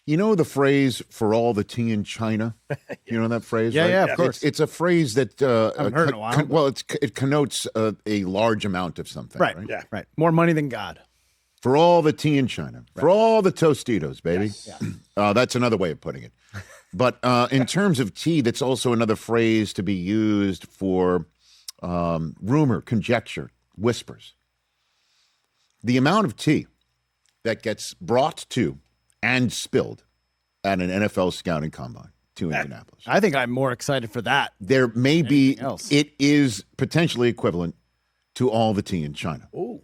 You know the phrase "for all the tea in China"? You know that phrase? Yeah, right? yeah, of course. It's a phrase that I haven't heard in a while. it connotes a large amount of something. Right. Right. Yeah. Right. More money than God. For all the tea in China, for all the Tostitos, baby. Yes. That's another way of putting it. But in terms of tea, that's also another phrase to be used for rumor, conjecture, whispers. The amount of tea that gets brought to and spilled at an NFL scouting combine to Indianapolis. I think I'm more excited for that. There may be, else. it is potentially equivalent to all the tea in China. Ooh.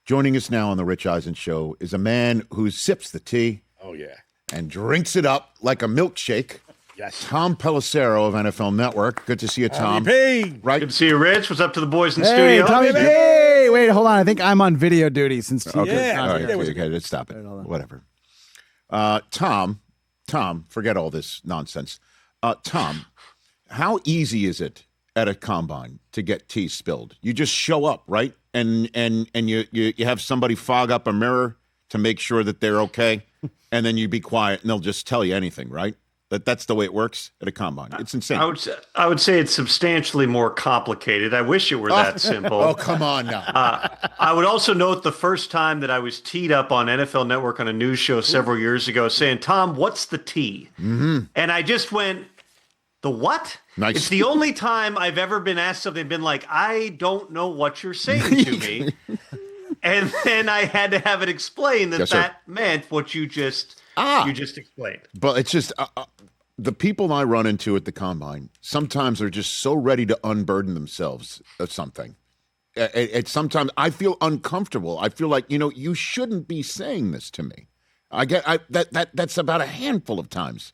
Joining us now on the Rich Eisen Show is a man who sips the tea. Oh, yeah. And drinks it up like a milkshake. Yes. Tom Pelissero of NFL Network. Good to see you, Tom. P. Right? Good to see you, Rich. What's up to the boys in the Hey, studio? Tommy P. Hey, wait, hold on. I think I'm on video duty since Okay. Yeah. All right. Yeah, Okay. Let's stop it. Whatever. Tom, forget all this nonsense. Tom, how easy is it at a combine to get tea spilled? You just show up, right? And you have somebody fog up a mirror to make sure that they're okay, and then you be quiet, and they'll just tell you anything, right? That's the way it works at a combine. It's insane. I would say it's substantially more complicated. I wish it were that simple. Oh, come on now. I would also note the first time that I was teed up on NFL Network on a news show several years ago saying, Tom, what's the tea? Mm-hmm. And I just went, the what? Nice. It's the only time I've ever been asked something and been like, I don't know what you're saying to me. And then I had to have it explained that that meant what you just explained. But it's just the people I run into at the combine sometimes are just so ready to unburden themselves of something. It's sometimes I feel uncomfortable. I feel like, you shouldn't be saying this to me. That's about a handful of times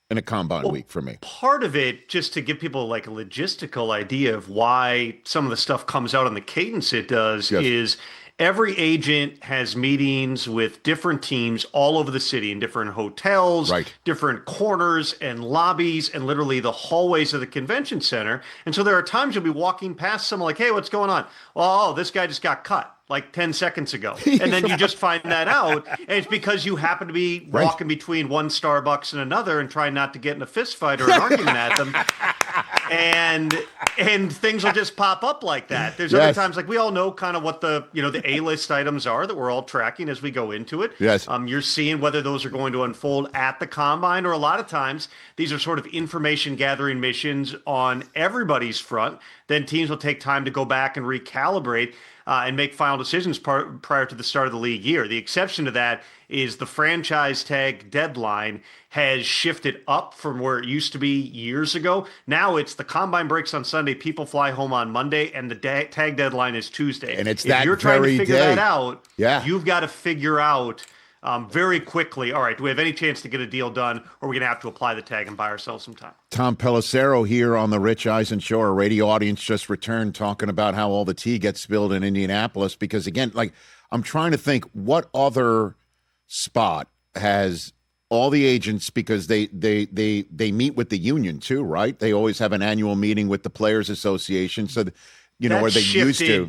in a combine week for me. Part of it, just to give people like a logistical idea of why some of the stuff comes out on the cadence it does, is every agent has meetings with different teams all over the city in different hotels, different corners and lobbies, and literally the hallways of the convention center. And so there are times you'll be walking past someone like, hey, what's going on? Oh, this guy just got cut like 10 seconds ago. And then you just find that out. And it's because you happen to be walking between one Starbucks and another and trying not to get in a fist fight or an argument at them. And things will just pop up like that. There's other times, like we all know kind of what the A-list items are that we're all tracking as we go into it. Yes. You're seeing whether those are going to unfold at the combine, or a lot of times these are sort of information gathering missions on everybody's front. Then teams will take time to go back and recalibrate and make final decisions prior to the start of the league year. The exception to that is the franchise tag deadline has shifted up from where it used to be years ago. Now it's the combine breaks on Sunday, people fly home on Monday, and the tag deadline is Tuesday. And it's if you're trying to figure that out, yeah, you've got to figure out very quickly, all right, do we have any chance to get a deal done, or are we going to have to apply the tag and buy ourselves some time? Tom Pelissero here on the Rich Eisen Show. Our radio audience just returned talking about how all the tea gets spilled in Indianapolis because, again, like I'm trying to think what other spot has all the agents, because they meet with the union too, right? They always have an annual meeting with the Players Association. So, where they used to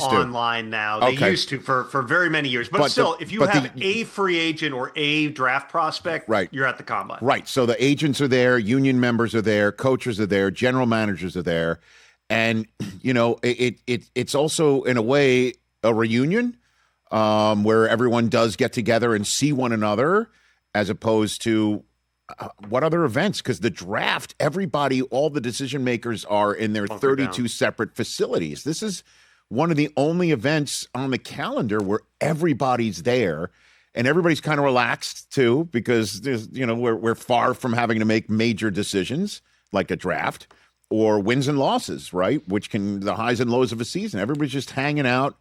online now. They used to for very many years. But still, if you have a free agent or a draft prospect, you're at the combine. Right. So the agents are there, union members are there, coaches are there, general managers are there. And, it's also, in a way, a reunion where everyone does get together and see one another, as opposed to what other events? Because the draft, everybody, all the decision makers are in their 32 separate facilities. This is one of the only events on the calendar where everybody's there, and everybody's kind of relaxed too, because there's, we're far from having to make major decisions like a draft or wins and losses, right? Which can the highs and lows of a season. Everybody's just hanging out,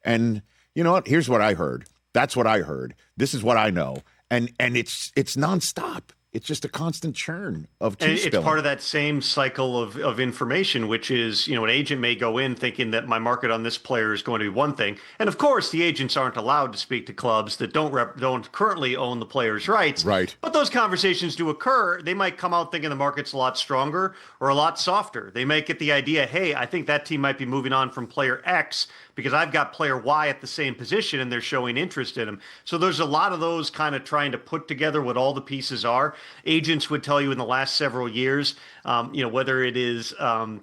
and you know what? Here's what I heard. That's what I heard. This is what I know. And it's nonstop. it's just a constant churn of And tea it's part of that same cycle of information, which is, an agent may go in thinking that my market on this player is going to be one thing. And of course, the agents aren't allowed to speak to clubs that don't currently own the player's rights. Right. But those conversations do occur. They might come out thinking the market's a lot stronger or a lot softer. They might get the idea, hey, I think that team might be moving on from player X because I've got player Y at the same position and they're showing interest in him. So there's a lot of those kind of trying to put together what all the pieces are. Agents would tell you in the last several years, whether it is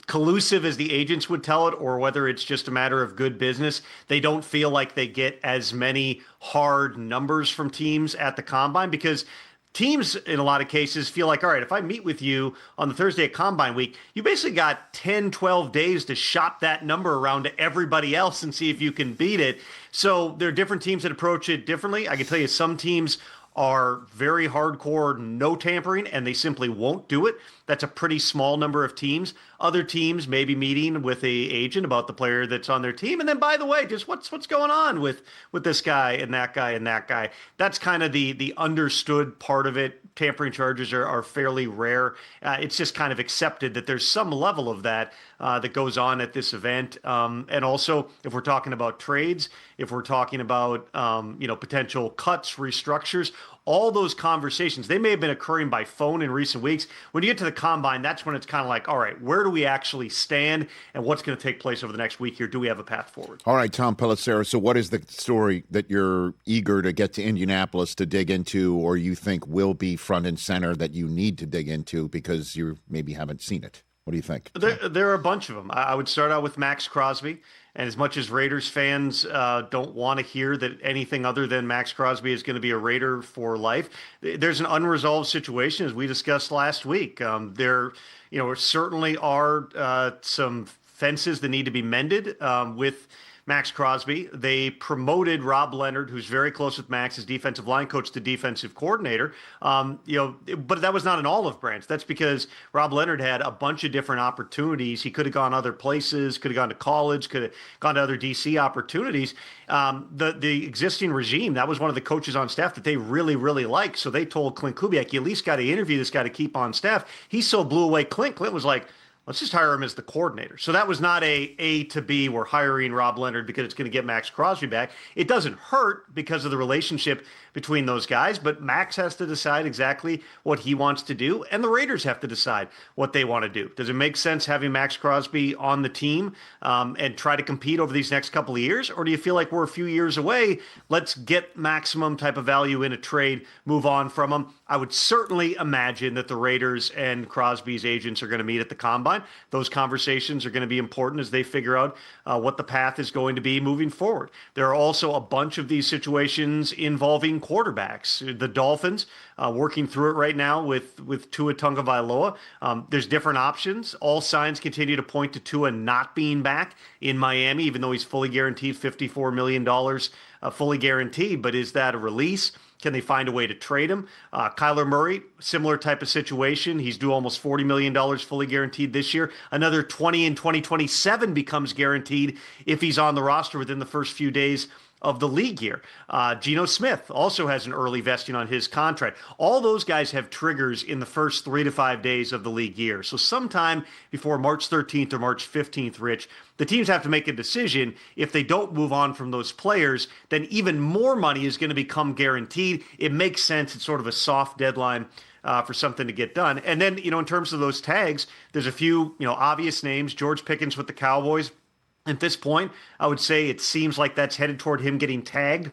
collusive as the agents would tell it or whether it's just a matter of good business, they don't feel like they get as many hard numbers from teams at the combine because teams, in a lot of cases, feel like, all right, if I meet with you on the Thursday at Combine Week, you basically got 10, 12 days to shop that number around to everybody else and see if you can beat it. So there are different teams that approach it differently. I can tell you some teams are very hardcore, no tampering, and they simply won't do it. That's a pretty small number of teams. Other teams may be meeting with a agent about the player that's on their team. And then, by the way, just what's going on with this guy and that guy and that guy. That's kind of the understood part of it. Tampering charges are fairly rare. It's just kind of accepted that there's some level of that that goes on at this event. And also, if we're talking about trades, if we're talking about potential cuts, restructures, all those conversations, they may have been occurring by phone in recent weeks. When you get to the combine, that's when it's kind of like, all right, where do we actually stand and what's going to take place over the next week here? Do we have a path forward? All right, Tom Pelissero. So what is the story that you're eager to get to Indianapolis to dig into or you think will be front and center that you need to dig into because you maybe haven't seen it? What do you think? There are a bunch of them. I would start out with Maxx Crosby. And as much as Raiders fans don't want to hear that anything other than Maxx Crosby is going to be a Raider for life, there's an unresolved situation, as we discussed last week. There certainly are some fences that need to be mended with Maxx Crosby. They promoted Rob Leonard, who's very close with Max, as defensive line coach, to defensive coordinator. But that was not an olive branch. That's because Rob Leonard had a bunch of different opportunities. He could have gone other places, could have gone to college, could have gone to other DC opportunities. The existing regime, that was one of the coaches on staff that they really, really liked. So they told Clint Kubiak, you at least got to interview this guy to keep on staff. He so blew away Clint. Clint was like, let's just hire him as the coordinator. So that was not A to B. We're hiring Rob Leonard because it's going to get Maxx Crosby back. It doesn't hurt because of the relationship between those guys, but Max has to decide exactly what he wants to do, and the Raiders have to decide what they want to do. Does it make sense having Maxx Crosby on the team and try to compete over these next couple of years, or do you feel like we're a few years away? Let's get maximum type of value in a trade, move on from him. I would certainly imagine that the Raiders and Crosby's agents are going to meet at the Combine. Those conversations are going to be important as they figure out what the path is going to be moving forward. There are also a bunch of these situations involving quarterbacks. The Dolphins working through it right now with Tua Tagovailoa. There's different options. All signs continue to point to Tua not being back in Miami, even though he's fully guaranteed $54 million fully guaranteed. But is that a release? Can they find a way to trade him? Kyler Murray, similar type of situation. He's due almost $40 million fully guaranteed this year. Another 20 in 2027 becomes guaranteed if he's on the roster within the first few days of the league year. Geno Smith also has an early vesting on his contract. All those guys have triggers in the first 3 to 5 days of the league year. So sometime before March 13th or March 15th, Rich, the teams have to make a decision. If they don't move on from those players, then even more money is going to become guaranteed. It makes sense. It's sort of a soft deadline for something to get done. And then, in terms of those tags, there's a few, obvious names. George Pickens with the Cowboys. At this point, I would say it seems like that's headed toward him getting tagged.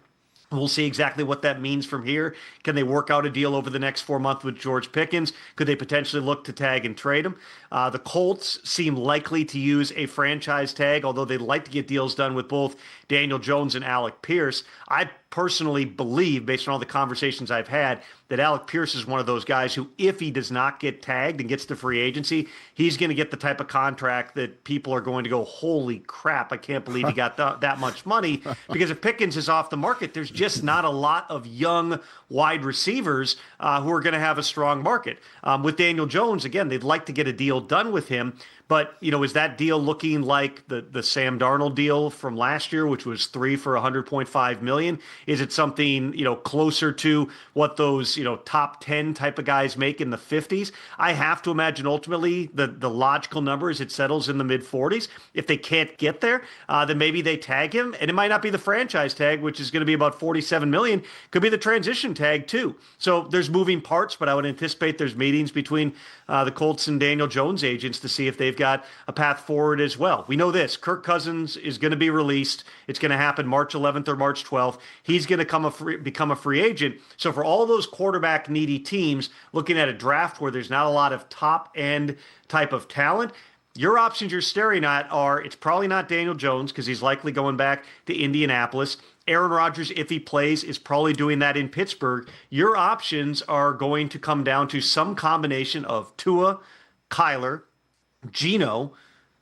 We'll see exactly what that means from here. Can they work out a deal over the next 4 months with George Pickens? Could they potentially look to tag and trade him? The Colts seem likely to use a franchise tag, although they'd like to get deals done with both Daniel Jones and Alec Pierce. I personally believe, based on all the conversations I've had, that Alec Pierce is one of those guys who, if he does not get tagged and gets to free agency, he's going to get the type of contract that people are going to go, holy crap, I can't believe he got that much money. Because if Pickens is off the market, there's just not a lot of young wide receivers who are going to have a strong market. With Daniel Jones, again, they'd like to get a deal done with him, But, is that deal looking like the Sam Darnold deal from last year, which was 3 for $100.5 million? Is it something, closer to what those, top 10 type of guys make in the 50s? I have to imagine ultimately the logical number is it settles in the mid 40s. If they can't get there, then maybe they tag him, and it might not be the franchise tag, which is going to be about $47 million. Could be the transition tag too. So there's moving parts, but I would anticipate there's meetings between the Colts and Daniel Jones agents to see if they've got a path forward as well. We know this: Kirk Cousins is going to be released. It's going to happen March 11th or March 12th. He's going to become a free agent. So for all those quarterback needy teams looking at a draft where there's not a lot of top end type of talent, your options you're staring at are, it's probably not Daniel Jones because he's likely going back to Indianapolis. Aaron Rodgers, if he plays, is probably doing that in Pittsburgh. Your options are going to come down to some combination of Tua, Kyler, Geno,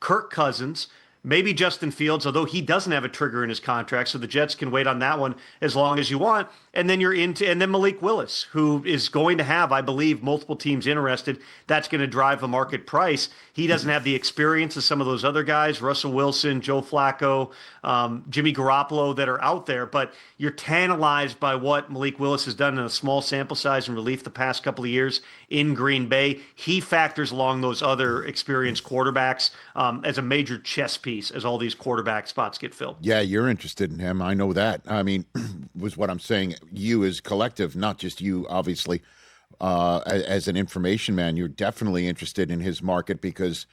Kirk Cousins, maybe Justin Fields, although he doesn't have a trigger in his contract, so the Jets can wait on that one as long as you want. And then and then Malik Willis, who is going to have, I believe, multiple teams interested. That's going to drive the market price. He doesn't have the experience of some of those other guys, Russell Wilson, Joe Flacco, Jimmy Garoppolo, that are out there. But you're tantalized by what Malik Willis has done in a small sample size in relief the past couple of years in Green Bay. He factors along those other experienced quarterbacks as a major chess piece as all these quarterback spots get filled. Yeah, you're interested in him. I know that. I mean, was what I'm saying. You as collective, not just you, obviously, as an information man, you're definitely interested in his market because,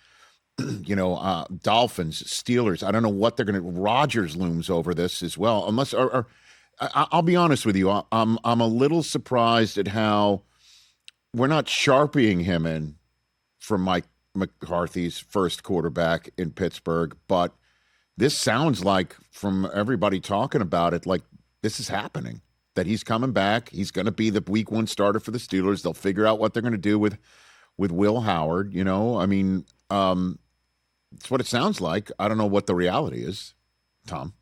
Dolphins, Steelers, I don't know what they're going to, Rodgers looms over this as well. Unless, I'll be honest with you, I'm a little surprised at how we're not sharpieing him in for Mike McCarthy's first quarterback in Pittsburgh, but this sounds like, from everybody talking about it, like this is happening, that he's coming back. He's going to be the week 1 starter for the Steelers. They'll figure out what they're going to do with Will Howard. I mean, it's what it sounds like. I don't know what the reality is, Tom.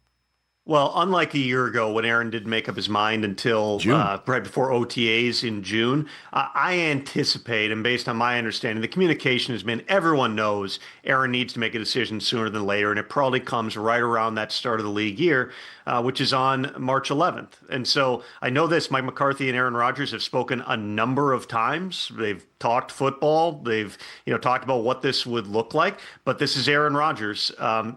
Well, unlike a year ago when Aaron didn't make up his mind until right before OTAs in June, I anticipate, and based on my understanding, the communication has been everyone knows Aaron needs to make a decision sooner than later, and it probably comes right around that start of the league year, which is on March 11th. And so I know this, Mike McCarthy and Aaron Rodgers have spoken a number of times. They've talked football. They've talked about what this would look like, but this is Aaron Rodgers.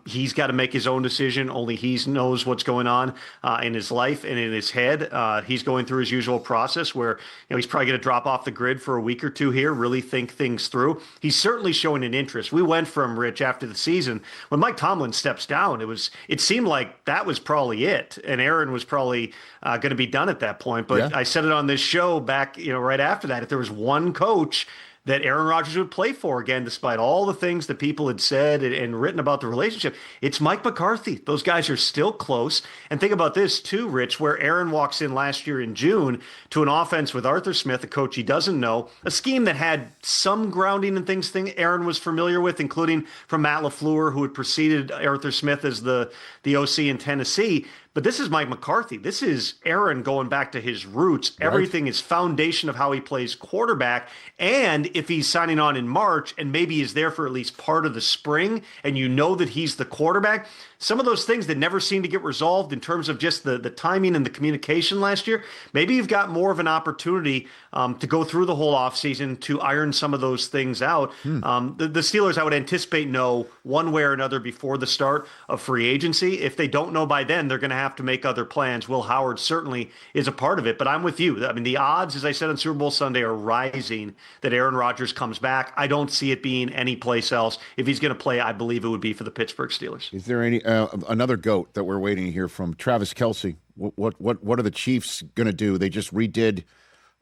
He's got to make his own decision. Only he knows what's going on in his life and in his head. He's going through his usual process where he's probably going to drop off the grid for a week or two here, really think things through. He's certainly showing an interest. We went from, Rich, after the season, when Mike Tomlin steps down, it seemed like that was probably it, and Aaron was probably going to be done at that point. But I said it on this show back, right after that, if there was one coach that Aaron Rodgers would play for again, despite all the things that people had said and written about the relationship, it's Mike McCarthy. Those guys are still close. And think about this too, Rich, where Aaron walks in last year in June to an offense with Arthur Smith, a coach he doesn't know, a scheme that had some grounding in things Aaron was familiar with, including from Matt LaFleur, who had preceded Arthur Smith as the OC in Tennessee. But this is Mike McCarthy. This is Aaron going back to his roots. Right. Everything is foundation of how he plays quarterback. And if he's signing on in March and maybe is there for at least part of the spring, and that he's the quarterback, some of those things that never seem to get resolved in terms of just the timing and the communication last year, maybe you've got more of an opportunity to go through the whole offseason to iron some of those things out. The Steelers, I would anticipate, know one way or another before the start of free agency. If they don't know by then, they're going to have to make other plans. Will Howard certainly is a part of it, but I'm with you. I mean, the odds, as I said on Super Bowl Sunday, are rising that Aaron Rodgers comes back. I don't see it being any place else. If he's going to play, I believe it would be for the Pittsburgh Steelers. Is there any another GOAT that we're waiting to hear from? Travis Kelce. What are the Chiefs going to do? They just redid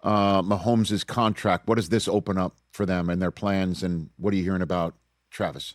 Mahomes' contract. What does this open up for them and their plans? And what are you hearing about Travis?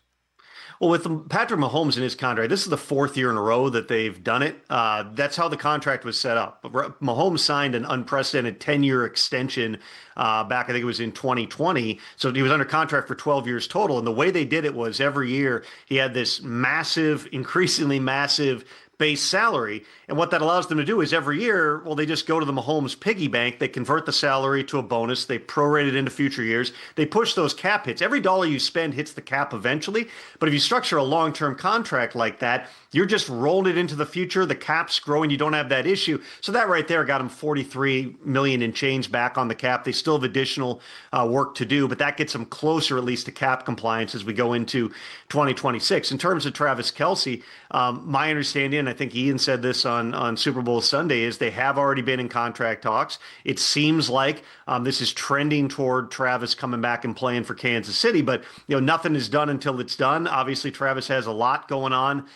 Well, with Patrick Mahomes in his contract, this is the 4th year in a row that they've done it. That's how the contract was set up. Mahomes signed an unprecedented 10-year extension back, I think it was in 2020. So he was under contract for 12 years total. And the way they did it was every year he had this massive, increasingly massive base salary. And what that allows them to do is every year, well, they just go to the Mahomes piggy bank. They convert the salary to a bonus. They prorate it into future years. They push those cap hits. Every dollar you spend hits the cap eventually. But if you structure a long-term contract like that, you're just rolling it into the future. The cap's growing. You don't have that issue. So that right there got them $43 million and change back on the cap. They still have additional work to do, but that gets them closer at least to cap compliance as we go into 2026. In terms of Travis Kelce, my understanding, and I think Ian said this on Super Bowl Sunday, is they have already been in contract talks. It seems like this is trending toward Travis coming back and playing for Kansas City, but nothing is done until it's done. Obviously, Travis has a lot going on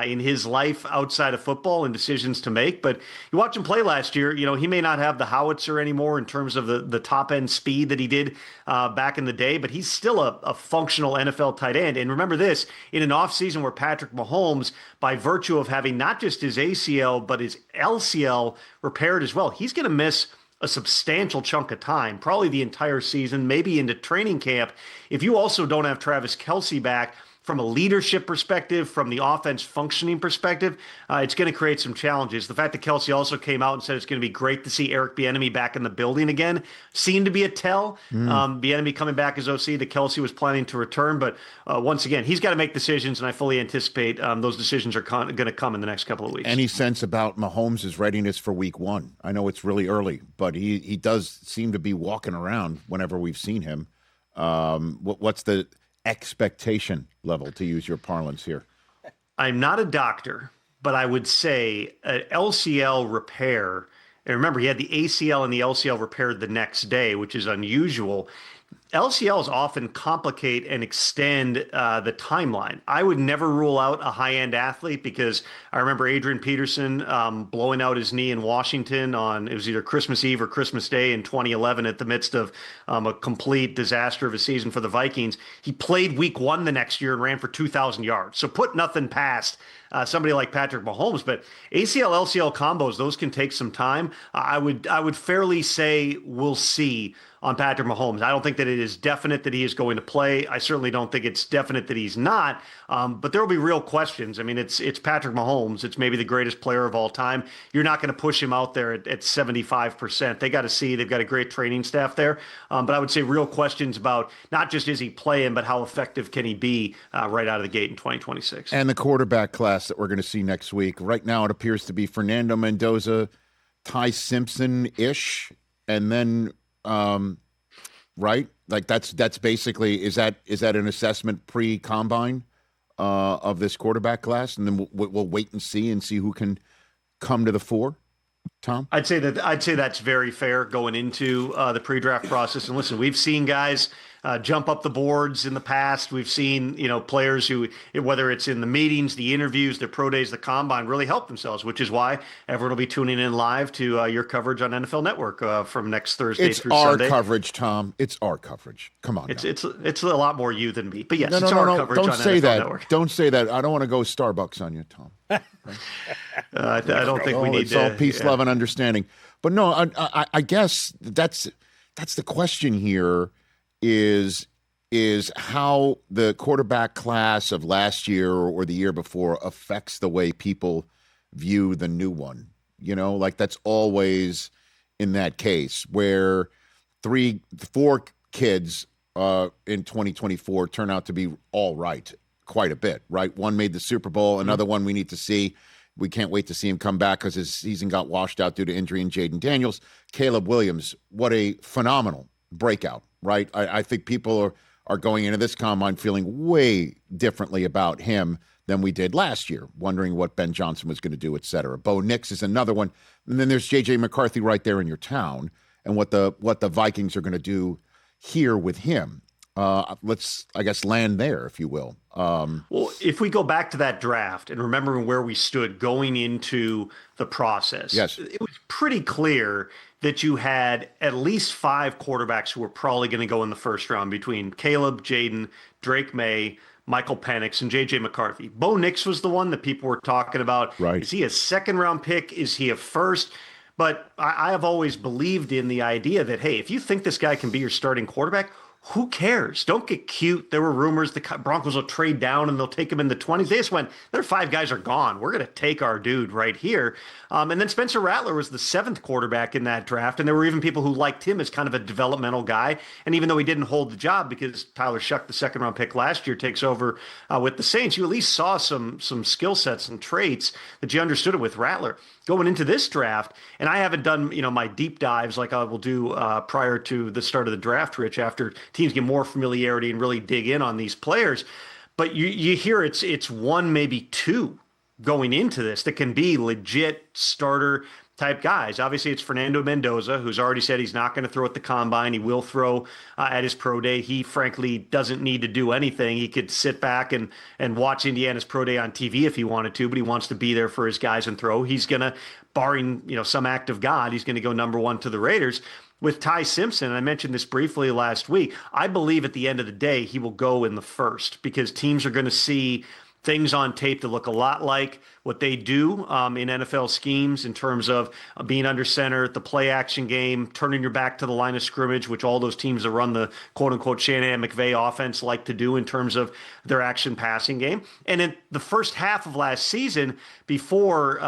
in his life outside of football and decisions to make. But you watch him play last year, he may not have the howitzer anymore in terms of the top end speed that he did back in the day, but he's still a functional NFL tight end. And remember this, in an offseason where Patrick Mahomes, by virtue of having not just his ACL, but his LCL repaired as well, he's going to miss a substantial chunk of time, probably the entire season, maybe into training camp. If you also don't have Travis Kelce back, from a leadership perspective, from the offense functioning perspective, it's going to create some challenges. The fact that Kelce also came out and said it's going to be great to see Eric Bieniemy back in the building again seemed to be a tell. Bieniemy coming back as OC, that Kelce was planning to return. But once again, he's got to make decisions, and I fully anticipate those decisions are going to come in the next couple of weeks. Any sense about Mahomes' readiness for week one? I know it's really early, but he does seem to be walking around whenever we've seen him. What's the expectation level, to use your parlance here? I'm not a doctor, but I would say an LCL repair, and remember, he had the ACL and the LCL repaired the next day, which is unusual. LCLs often complicate and extend the timeline. I would never rule out a high-end athlete, because I remember Adrian Peterson blowing out his knee in Washington it was either Christmas Eve or Christmas Day in 2011 at the midst of a complete disaster of a season for the Vikings. He played week one the next year and ran for 2,000 yards. So put nothing past somebody like Patrick Mahomes, but ACL, LCL combos, those can take some time. I would fairly say we'll see on Patrick Mahomes. I don't think that it is definite that he is going to play. I certainly don't think it's definite that he's not, but there will be real questions. I mean, it's Patrick Mahomes. It's maybe the greatest player of all time. You're not going to push him out there at 75%. They got to see, they've got a great training staff there, but I would say real questions about not just is he playing, but how effective can he be right out of the gate in 2026. And the quarterback class that we're going to see next week. Right now it appears to be Fernando Mendoza, Ty Simpson-ish, and then right? Like that's basically, is that an assessment pre-combine of this quarterback class? And then we'll wait and see who can come to the fore. Tom? I'd say that's very fair going into the pre-draft process. And listen, we've seen guys jump up the boards in the past. We've seen, players who, whether it's in the meetings, the interviews, the pro days, the combine, really help themselves, which is why everyone will be tuning in live to your coverage on NFL Network from next Thursday through Sunday. It's our coverage, Tom. It's our coverage. Come on. It's a lot more you than me. But yes, no, it's our coverage don't on say NFL that. Network. Don't say that. I don't want to go Starbucks on you, Tom. I don't think we need it's all peace, love, and understanding. But no, I guess that's the question here is how the quarterback class of last year or the year before affects the way people view the new one. Like that's always in that case where 4 kids in 2024 turn out to be all right quite a bit, right? One made the Super Bowl, another one we need to see. We can't wait to see him come back because his season got washed out due to injury in Jaden Daniels. Caleb Williams, what a phenomenal breakout, right? I think people are going into this combine feeling way differently about him than we did last year, wondering what Ben Johnson was going to do, et cetera. Bo Nix is another one. And then there's JJ McCarthy right there in your town, and what the Vikings are going to do here with him. Let's, I guess, land there, if you will. Well, if we go back to that draft and remembering where we stood going into the process, yes, it was pretty clear that you had at least 5 quarterbacks who were probably going to go in the first round between Caleb, Jaden, Drake May, Michael Penix, and JJ McCarthy. Bo Nix was the one that people were talking about. Right. Is he a second-round pick? Is he a first? But I have always believed in the idea that, hey, if you think this guy can be your starting quarterback, who cares? Don't get cute. There were rumors the Broncos will trade down and they'll take him in the 20s. They just went, their 5 guys are gone. We're going to take our dude right here. And then Spencer Rattler was the 7th quarterback in that draft. And there were even people who liked him as kind of a developmental guy. And even though he didn't hold the job because Tyler Shuck, the 2nd-round pick last year, takes over with the Saints, you at least saw some skill sets and traits that you understood it with Rattler. Going into this draft, and I haven't done, my deep dives like I will do prior to the start of the draft, Rich, after teams get more familiarity and really dig in on these players. But you hear it's 1, maybe 2 going into this that can be legit starter type guys. Obviously, it's Fernando Mendoza, who's already said he's not going to throw at the combine. He will throw at his pro day. He, frankly, doesn't need to do anything. He could sit back and watch Indiana's pro day on TV if he wanted to, but he wants to be there for his guys and throw. He's going to, barring some act of God, he's going to go number 1 to the Raiders. With Ty Simpson, I mentioned this briefly last week, I believe at the end of the day, he will go in the 1st because teams are going to see things on tape that look a lot like what they do in NFL schemes in terms of being under center, the play action game, turning your back to the line of scrimmage, which all those teams that run the quote unquote Shanahan McVay offense like to do in terms of their action passing game. And in the first half of last season, before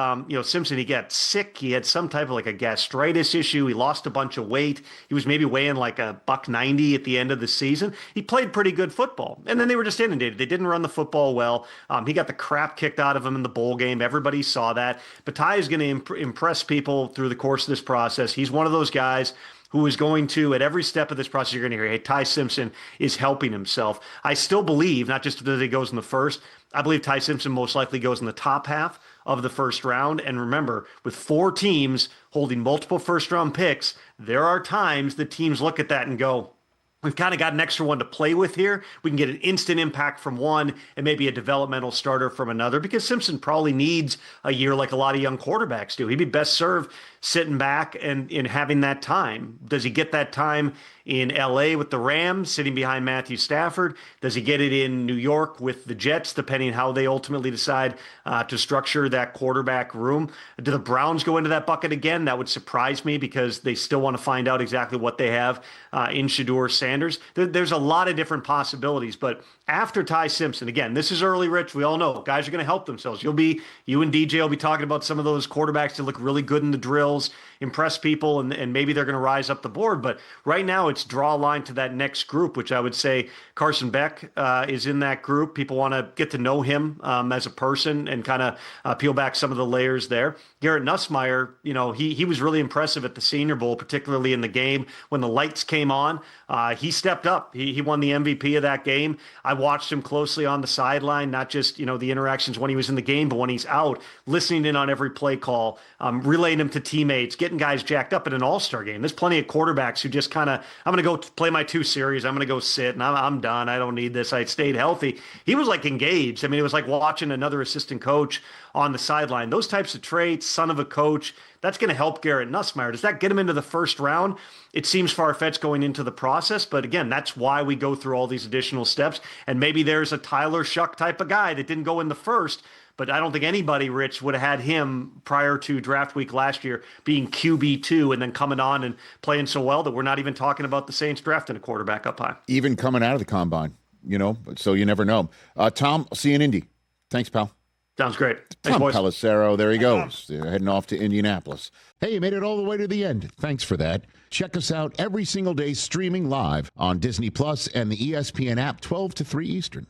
Simpson, he got sick. He had some type of like a gastritis issue. He lost a bunch of weight. He was maybe weighing like $190 at the end of the season. He played pretty good football. And then they were just inundated. They didn't run the football well. He got the crap kicked out of him in the bowl game. Everybody saw that. But Ty is going to impress people through the course of this process. He's one of those guys who is going to, at every step of this process, you're going to hear, hey, Ty Simpson is helping himself. I still believe, not just that he goes in the 1st, I believe Ty Simpson most likely goes in the top half of the 1st round. And remember, with 4 teams holding multiple 1st-round picks, there are times that teams look at that and go, we've kind of got an extra one to play with here. We can get an instant impact from one and maybe a developmental starter from another because Simpson probably needs a year like a lot of young quarterbacks do. He'd be best served sitting back and having that time. Does he get that time in LA with the Rams, sitting behind Matthew Stafford? Does he get it in New York with the Jets, depending how they ultimately decide to structure that quarterback room? Do the Browns go into that bucket again? That would surprise me because they still want to find out exactly what they have in Shedeur Sanders. There's a lot of different possibilities, but after Ty Simpson, again, this is early, Rich. We all know guys are going to help themselves. You and DJ will be talking about some of those quarterbacks that look really good in the drills, impress people, and maybe they're going to rise up the board. But right now, it's draw a line to that next group, which I would say Carson Beck is in that group. People want to get to know him as a person and kind of peel back some of the layers there. Garrett Nussmeier, he was really impressive at the Senior Bowl, particularly in the game when the lights came on. He stepped up. He won the MVP of that game. I watched him closely on the sideline, not just, the interactions when he was in the game, but when he's out, listening in on every play call, relaying him to teammates, getting guys jacked up in an all-star game. There's plenty of quarterbacks who just kind of, I'm going to go play my 2 series. I'm going to go sit and I'm done. I don't need this. I stayed healthy. He was like engaged. I mean, it was like watching another assistant coach on the sideline. Those types of traits, son of a coach, that's going to help Garrett Nussmeier. Does that get him into the 1st round? It seems far-fetched going into the process, but again, that's why we go through all these additional steps. And maybe there's a Tyler Shuck type of guy that didn't go in the 1st, but I don't think anybody, Rich, would have had him prior to draft week last year being QB2 and then coming on and playing so well that we're not even talking about the Saints drafting a quarterback up high. Even coming out of the combine, so you never know. Tom, I'll see you in Indy. Thanks, pal. Sounds great. Tom Pelissero, there he goes. Heading off to Indianapolis. Hey, you made it all the way to the end. Thanks for that. Check us out every single day streaming live on Disney Plus and the ESPN app 12 to 3 Eastern.